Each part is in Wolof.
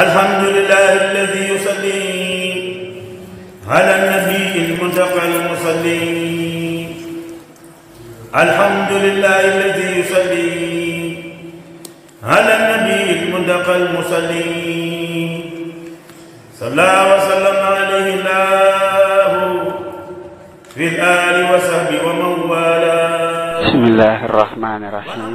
الحمد لله الذي يصلي على النبي المنتقى المصلي. الحمد لله الذي يصلي على النبي المنتقى المصلي. صلى وسلم عليه الله في الآل وصحبه ومن والاه. بسم الله الرحمن الرحيم.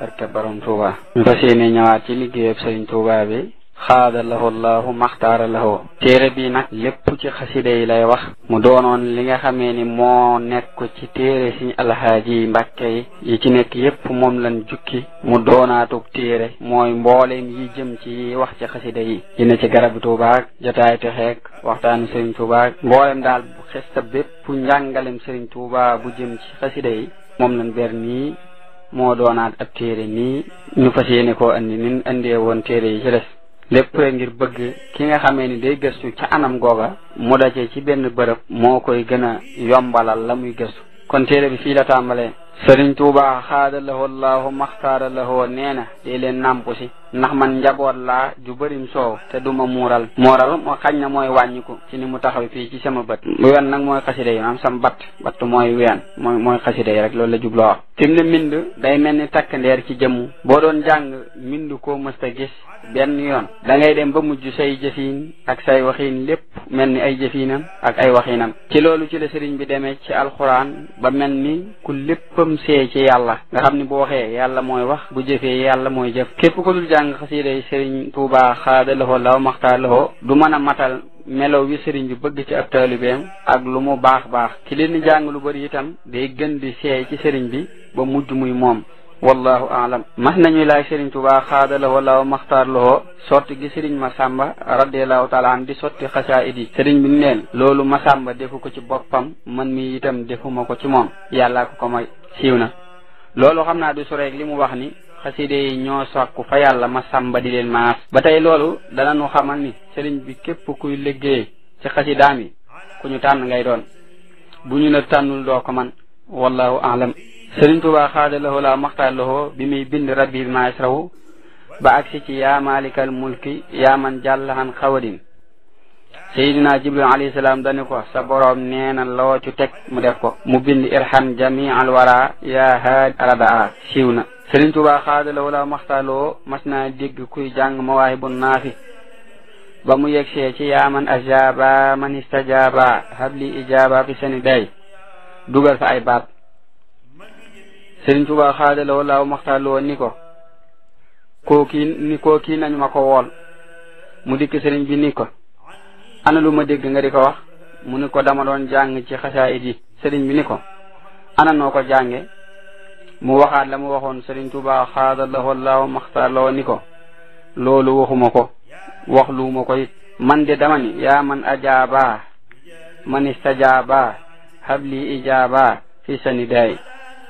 barke borom Touba. ñu fas yéene ñëwaat ci liggéeyab Sëriñ Touba bi xaada lahu allahu maxtaara lahu. téere bi nag lépp ci xasida yi lay wax mu doonoon li nga xamee ni moo nekk ci téere Sëriñ Alhaaji Mbàkke yi ci nekk yépp moom lañ jukki mu doonaatug téere mooy mbooleem yi jëm ci wax ci xasida yi dina ci garabi Touba ak jotaay texeek waxtaanu Sëriñ Touba ak mbooleem daal bu xesta bépp njàngalem Sëriñ Touba bu jëm ci xasida yi moom lañ ber nii moo doonaat ab téere nii ñu fas yéene koo andi nin andee woon téere yi ci des lépp rek ngir bëgg ki nga xamee ni day gëstu ca anam googa mu daje ci benn bërëb moo koy gën a yombalal la muy gëstu kon téere bi fii la tàmbalee. Sëriñ Tuuba xaada lahu allahu maxtaara lahu nee na dee leen nàmpu si ndax man njaboot laa ju bërim soow te duma mooral moo xañ na mooy wàññiku ci ni mu taxaw fii ci sama bët wen nag mooy xasida yi maanaam sam batt mooy ween mooy xasida yi rek loolu la jubloo wax fi mu ne mbind day mel ni takk ndeer ci jëmm boo doon jàng mbind koo mësta gis benn yoon da ngay dem ba mujj say jëfiin ak say waxiin lépp mel ni ay jëfiinam ak ay waxiinam ci loolu ci la sëriñ bi demee ci alxuraan ba mel ni ku léppam see ci yàlla nga xam ni bu waxee yàlla mooy wax bu jëfee yàlla mooy jëf képp ko dul jàng xasida yi Sëriñ Tuuba xaada lahu law maxtaar lahu du mën a matal melaw wi sëriñ bi bëgg ci ab taalibeem ak lu mu baax ki leen di jàng lu bari itam day gën di seey ci sëriñ bi ba mujj muy moom wallahu aalam. mas nañuy laaj Sëriñ Tuuba xaada lahu law maxtaar lahu sotti gi sëriñ Masamba radiyallahu taala an di sotti xasaayid yi sëriñ bi neen loolu Masamba defu ko ci boppam man mi itam defuma ko ci moom yàllaa ko may siiw na loolu xam naa du sureeg li mu wax ni xaside yi ñoo sàkku fa yàlla Masamba di leen maas ba tey loolu dana nu xamal ni sëriñ bi képp kuy liggéey ci xasidaam yi ku ñu tànn ngay doon bu ñu la tànnul doo ko man wallahu aalam. Sëriñ Tuuba xaada lahu la maxtaar lahu bi muy bind rabbi ma yasrahu ba agsi ci yaa malikal mulki yaa man jàllahan xawadin Seydina Jibril alayhi salaam dani ko sa boroom nee na loo ci teg mu def ko mu bind irham jami al wara yaa haad aradaa siiw na. Sëriñ Tuuba xaada lahu la maxtaar lahu mas naa dégg kuy jàng mawaahibu naafi ba mu yegsee ci yaa man ajaaba man istajaaba habli ijaaba fi seni day dugal fa ay baat Sëriñ Tuuba xaada lahu la maxtaar lahu ni ko kii nañu ma ko wool mu dikk sëriñ bi ni ko ana lu ma dégg nga di ko wax mu ni ko dama doon jàng ci xasaayid yi sëriñ bi ni ko ana noo ko jànge mu waxaat la mu waxoon Sëriñ Tuuba xaada lahu la maxtaar lahu ni ko loolu waxuma ko wax luuma ko it man de dama ni yaa man ajaaba man istajaaba habli ijaaba fi sani day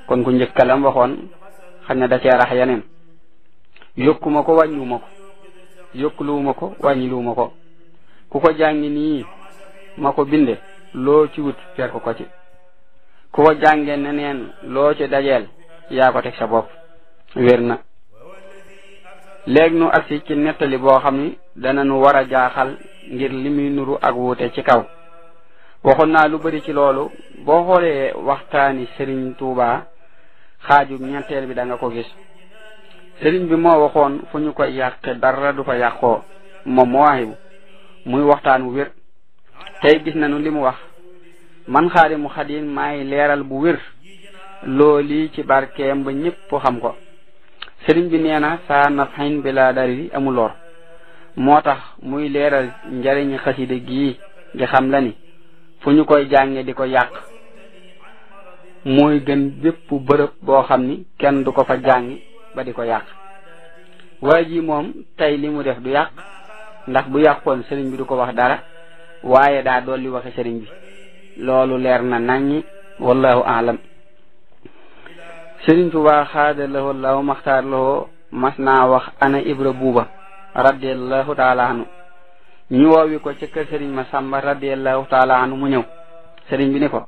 kon ku njëkkalam waxoon xam ne da cee rax yeneen yokkuma ko wàññiwuma ko yokkuluwuma ko wàññiluwuma ko ku ko jàngi nii ma ko binde loo ci wut fekk ko ci ku ko jànge neneen loo ci dajeel yaa ko teg sa bopp wér na. léegi nu agsi ci nettali boo xam ni dana nu war a jaaxal ngir li muy nuru ak wuute ci kaw waxoon naa lu bari ci loolu boo xoolee waxtaani Sëriñ Tuuba xaaju ñeenteel bi da nga ko gis sëriñ bi moo waxoon fu ñu koy yàqe dara du fa yàqoo moom Mawaahibu muy waxtaan wu wér tey gis nañu li mu wax man Xaadimu Xaadim maay leeral bu wér looli ci barkeem ba ñëpp xam ko sëriñ bi nee na saa nafxin bi laa dari amul lor moo tax muy leeral njariñi xasida gii di xam la ni fu ñu koy jànge di ko yàq mooy gën bépp bërëb boo xam ni kenn du ko fa jàngi ba di ko yàq waaye ji moom tey li mu def du yàq ndax bu yàqoon sëriñ bi du ko wax dara waaye daa dolli waxe sëriñ bi loolu leer na naññi wallahu aalam. Sëriñ Tuuba xaada lahu law maxtaar lahu mas naa wax ana Ibra Buuba radiyallahu taala anu ñu woowi ko ca kër sëriñ Masamba radiyallahu taala anu mu ñëw sëriñ bi ni ko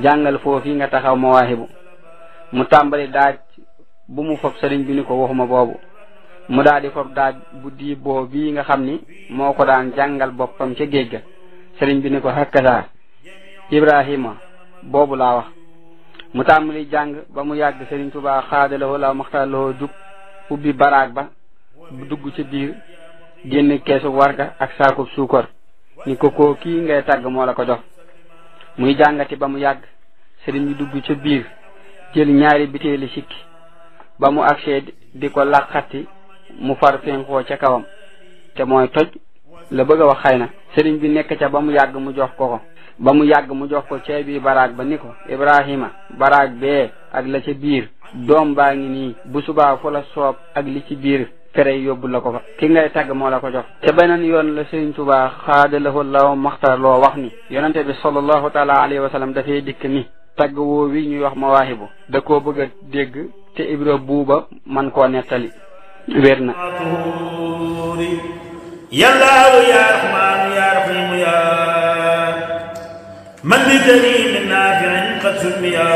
jàngal foofu nga taxaw Mawaahibu mu tàmbali daaj bu mu fob sëriñ bi ni ko waxuma boobu mu daal di fob daaj bu diiboo bii nga xam ni moo ko daan jàngal boppam ca géej ga. sëriñ bi ni ko hakkadaa Ibrahima boobu laa wax. mu tàmbali jàng ba mu yàgg Sëriñ Tuubaa xaadalawoo la maxtaloo jub ubbi baraag ba dugg ci biir génn keesu warga ak saakub suukar ni ko kii ngay tàgg moo la ko jox. muy jàngati ba mu yàgg sëriñ bi dugg ca biir jël ñaari biteeli sikki ba mu agsee di ko laqati mu far fenkoo ca kawam te mooy toj la bëgg a wax xëy na. sëriñ bi nekk ca ba mu yàgg mu jox ko ceebi baraag ba ni ko Ibrahima baraag bee ak la ca biir doom baa ngi nii bu subaa fu la soob ak li ci biir fere yóbbu la ko fa ki ngay tagg moo la ko jox. te beneen yoon la Sëriñ Tuubaa xaadalahu law maxtar loo wax ni yonente bi sallallahu taala alayhi wa sallam dafay dikk ni tagg woo wi ñuy wax mawaahibu da koo bëgg a dégg te Ibra buuba man koo nettali wér na. yallaahu ya rahmaanu ya rahiimu ya man bi kariimin naafi'in qad summiya